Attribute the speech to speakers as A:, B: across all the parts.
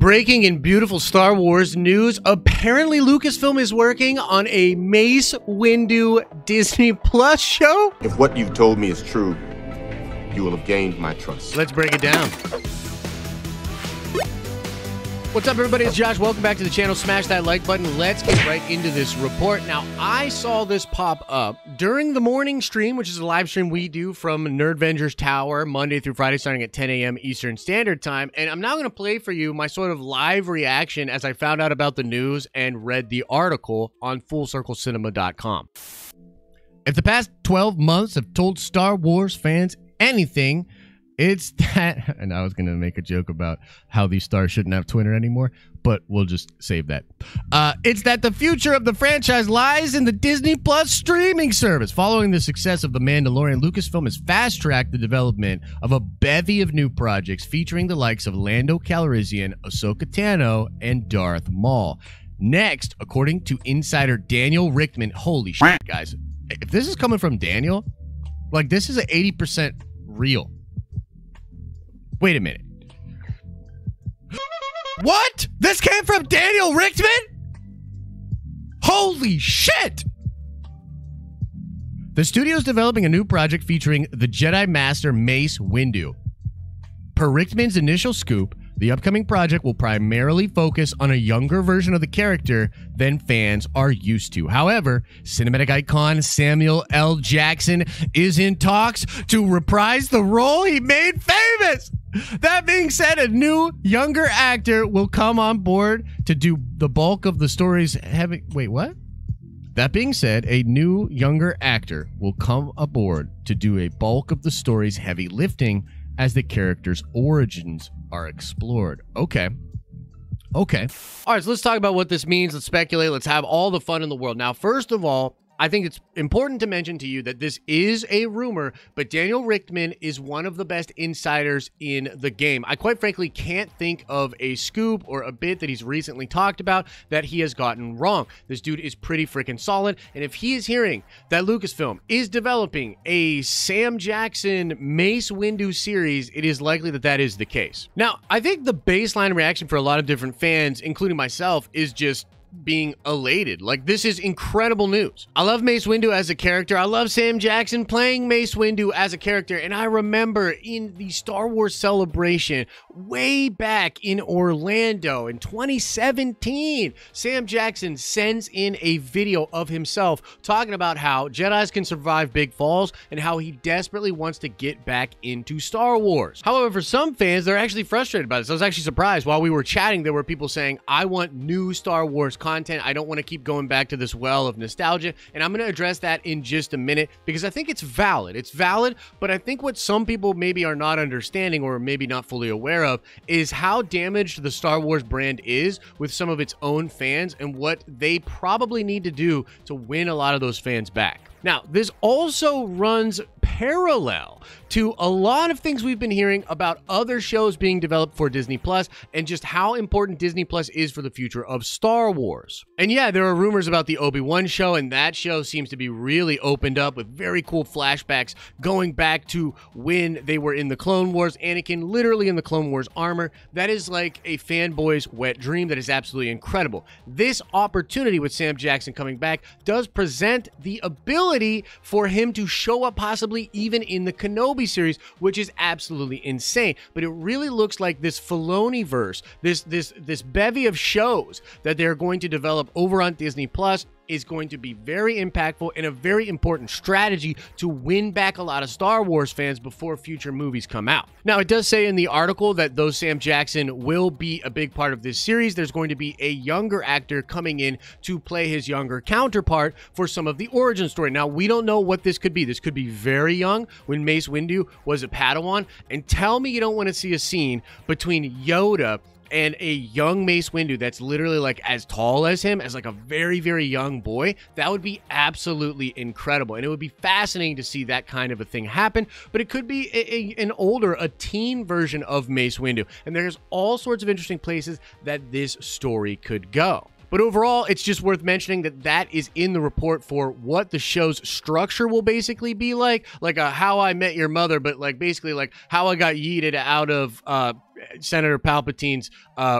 A: Breaking in beautiful Star Wars news. Apparently, Lucasfilm is working on a Mace Windu Disney Plus show.
B: If what you've told me is true, you will have gained my trust.
A: Let's break it down. What's up, everybody? It's Josh. Welcome back to the channel. Smash that like button. Let's get right into this report. Now, I saw this pop up during the morning stream, which is a live stream we do from Nerdvengers Tower, Monday through Friday, starting at 10 a.m. Eastern Standard Time. And I'm now going to play for you my sort of live reaction as I found out about the news and read the article on FullCircleCinema.com. If the past 12 months have told Star Wars fans anything, it's that, and I was going to make a joke about how these stars shouldn't have Twitter anymore, but we'll just save that. It's that the future of the franchise lies in the Disney Plus streaming service. Following the success of The Mandalorian, Lucasfilm has fast-tracked the development of a bevy of new projects featuring the likes of Lando Calrissian, Ahsoka Tano, and Darth Maul. Next, according to insider Daniel Richtman, holy shit, guys, if this is coming from Daniel, like, this is an 80% real. Wait a minute. What? This came from Daniel Richtman? Holy shit! The studio's developing a new project featuring the Jedi Master Mace Windu. Per Richtman's initial scoop, the upcoming project will primarily focus on a younger version of the character than fans are used to. However, cinematic icon Samuel L. Jackson is in talks to reprise the role he made famous. That being said, a new, younger actor will come on board to do the bulk of the story's heavy... Wait, what? That being said, a new, younger actor will come aboard to do a bulk of the story's heavy lifting as the character's origins are explored. Okay. All right, so let's talk about what this means. Let's speculate. Let's have all the fun in the world. Now, first of all, I think it's important to mention to you that this is a rumor, but Daniel Richtman is one of the best insiders in the game. I quite frankly can't think of a scoop or a bit that he's recently talked about that he has gotten wrong. This dude is pretty freaking solid, and if he is hearing that Lucasfilm is developing a Sam Jackson Mace Windu series, it is likely that that is the case. Now, I think the baseline reaction for a lot of different fans, including myself, is just being elated. Like, this is incredible news. I love Mace Windu as a character. I love Sam Jackson playing Mace Windu as a character. And I remember in the Star Wars Celebration way back in Orlando in 2017, Sam Jackson sends in a video of himself talking about how Jedis can survive big falls and how he desperately wants to get back into Star Wars. However, for some fans, they're actually frustrated by this. I was actually surprised. While we were chatting, there were people saying, I want new Star Wars content. I don't want to keep going back to this well of nostalgia, and I'm going to address that in just a minute because I think it's valid. It's valid, but I think what some people maybe are not understanding or maybe not fully aware of is how damaged the Star Wars brand is with some of its own fans and what they probably need to do to win a lot of those fans back. Now, this also runs parallel to a lot of things we've been hearing about other shows being developed for Disney Plus and just how important Disney Plus is for the future of Star Wars. And yeah, there are rumors about the Obi-Wan show, and that show seems to be really opened up with very cool flashbacks going back to when they were in the Clone Wars, Anakin literally in the Clone Wars armor. That is like a fanboy's wet dream that is absolutely incredible. This opportunity with Sam Jackson coming back does present the ability for him to show up possibly even in the Kenobi series, which is absolutely insane. But it really looks like this Filoni-verse, this bevy of shows that they're going to develop over on Disney Plus is going to be very impactful and a very important strategy to win back a lot of Star Wars fans before future movies come out. Now, it does say in the article that though Sam Jackson will be a big part of this series, there's going to be a younger actor coming in to play his younger counterpart for some of the origin story. Now, we don't know what this could be. This could be very young when Mace Windu was a Padawan, and tell me you don't want to see a scene between Yoda and a young Mace Windu that's literally like as tall as him, as like a very, very young boy. That would be absolutely incredible. And it would be fascinating to see that kind of a thing happen. But it could be a teen version of Mace Windu. And there's all sorts of interesting places that this story could go. But overall, it's just worth mentioning that that is in the report for what the show's structure will basically be like a How I Met Your Mother, but like basically like how I got yeeted out of Senator Palpatine's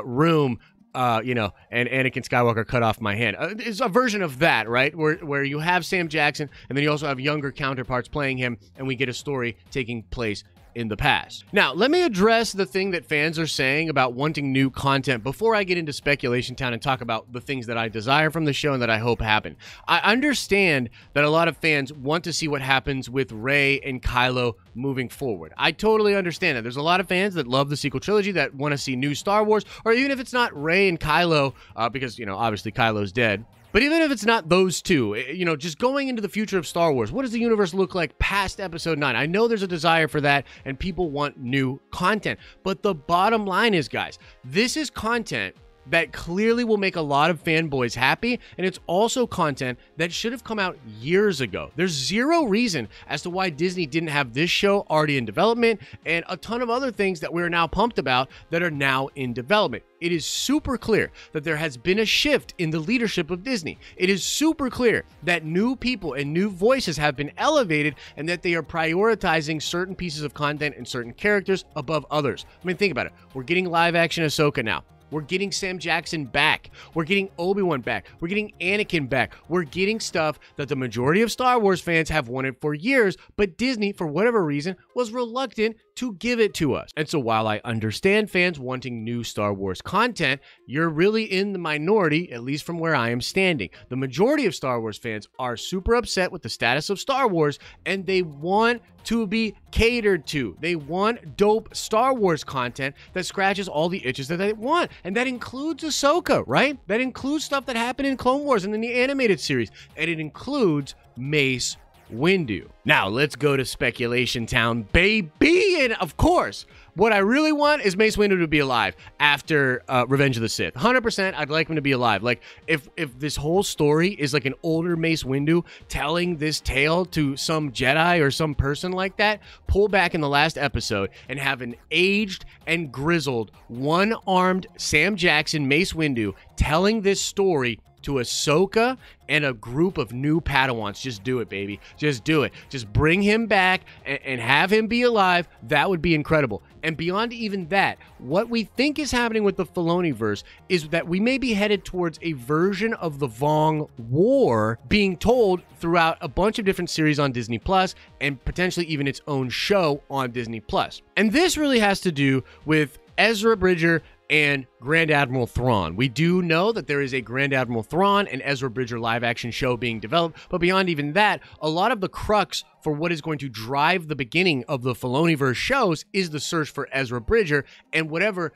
A: room. And Anakin Skywalker cut off my hand. It's a version of that, right? Where you have Sam Jackson, and then you also have younger counterparts playing him, and we get a story taking place in the past. Now, let me address the thing that fans are saying about wanting new content before I get into Speculation Town and talk about the things that I desire from the show and that I hope happen. I understand that a lot of fans want to see what happens with Rey and Kylo moving forward. I totally understand that. There's a lot of fans that love the sequel trilogy that want to see new Star Wars, or even if it's not Rey and Kylo, because, obviously Kylo's dead. But even if it's not those two, just going into the future of Star Wars, what does the universe look like past Episode 9? I know there's a desire for that, and people want new content. But the bottom line is, guys, this is content that clearly will make a lot of fanboys happy, and it's also content that should have come out years ago. There's zero reason as to why Disney didn't have this show already in development, and a ton of other things that we're now pumped about that are now in development. It is super clear that there has been a shift in the leadership of Disney. It is super clear that new people and new voices have been elevated, and that they are prioritizing certain pieces of content and certain characters above others. I mean, think about it. We're getting live action Ahsoka now. We're getting Sam Jackson back. We're getting Obi-Wan back. We're getting Anakin back. We're getting stuff that the majority of Star Wars fans have wanted for years, but Disney, for whatever reason, was reluctant to give it to us. And so while I understand fans wanting new Star Wars content, you're really in the minority, at least from where I am standing. The majority of Star Wars fans are super upset with the status of Star Wars, and they want to be catered to. They want dope Star Wars content that scratches all the itches that they want. And that includes Ahsoka, right? That includes stuff that happened in Clone Wars and in the animated series. And it includes Mace Windu. Now, let's go to Speculation Town, baby! And of course, what I really want is Mace Windu to be alive after Revenge of the Sith. 100%, I'd like him to be alive. Like, if this whole story is like an older Mace Windu telling this tale to some Jedi or some person like that, pull back in the last episode and have an aged and grizzled, one-armed Sam Jackson Mace Windu telling this story to Ahsoka and a group of new Padawans. Just do it, baby. Just do it. Just bring him back and have him be alive. That would be incredible. And beyond even that, what we think is happening with the Filoniverse is that we may be headed towards a version of the Vong War being told throughout a bunch of different series on Disney Plus, and potentially even its own show on Disney Plus. And this really has to do with Ezra Bridger and Grand Admiral Thrawn. We do know that there is a Grand Admiral Thrawn and Ezra Bridger live-action show being developed, but beyond even that, a lot of the crux for what is going to drive the beginning of the Filoniverse shows is the search for Ezra Bridger and whatever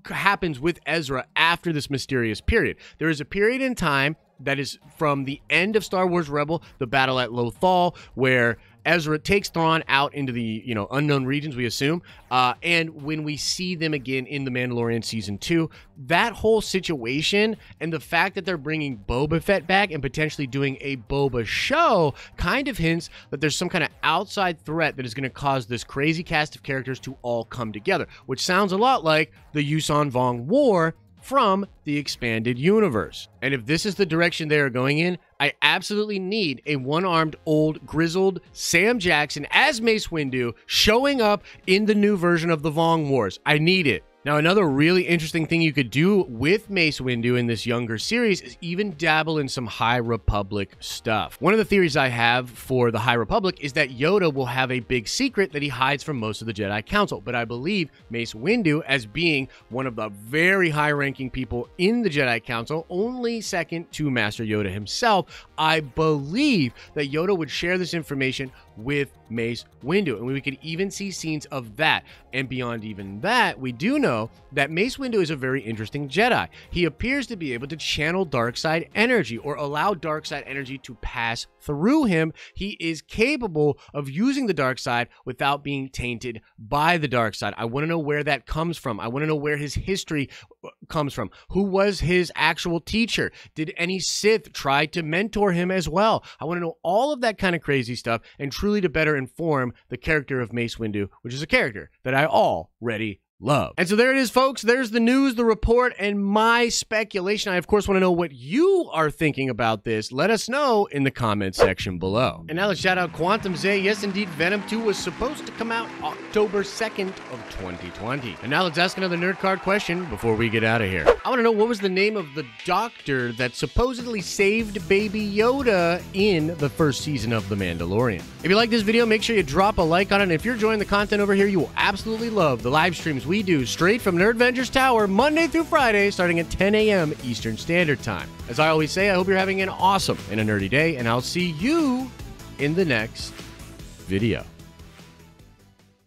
A: happens with Ezra after this mysterious period. There is a period in time that is from the end of Star Wars Rebel, the battle at Lothal, where Ezra takes Thrawn out into the, unknown regions, we assume, and when we see them again in The Mandalorian Season 2, that whole situation and the fact that they're bringing Boba Fett back and potentially doing a Boba show kind of hints that there's some kind of outside threat that is going to cause this crazy cast of characters to all come together, which sounds a lot like the Yuuzhan Vong War from the expanded universe. And if this is the direction they are going in, I absolutely need a one-armed, old, grizzled Sam Jackson as Mace Windu showing up in the new version of the Vong Wars. I need it. Now, another really interesting thing you could do with Mace Windu in this younger series is even dabble in some High Republic stuff. One of the theories I have for the High Republic is that Yoda will have a big secret that he hides from most of the Jedi Council, but I believe Mace Windu, as being one of the very high-ranking people in the Jedi Council, only second to Master Yoda himself, I believe that Yoda would share this information with Mace Windu, and we could even see scenes of that. And beyond even that, we do know that Mace Windu is a very interesting Jedi. He appears to be able to channel dark side energy or allow dark side energy to pass through him. He is capable of using the dark side without being tainted by the dark side. I want to know where that comes from. I want to know where his history comes from. Who was his actual teacher? Did any Sith try to mentor him as well? I want to know all of that kind of crazy stuff, and truly to better inform the character of Mace Windu, which is a character that I already love. And so there it is, folks. There's the news, the report, and my speculation. I, of course, want to know what you are thinking about this. Let us know in the comment section below. And now let's shout out Quantum Zay. Yes, indeed, Venom 2 was supposed to come out October 2nd of 2020. And now let's ask another nerd card question before we get out of here. I want to know, what was the name of the doctor that supposedly saved Baby Yoda in the first season of The Mandalorian? If you like this video, make sure you drop a like on it. And if you're enjoying the content over here, you will absolutely love the live streams we do straight from Nerdvengers Tower Monday through Friday starting at 10 a.m. Eastern Standard Time. As I always say, I hope you're having an awesome and a nerdy day, and I'll see you in the next video.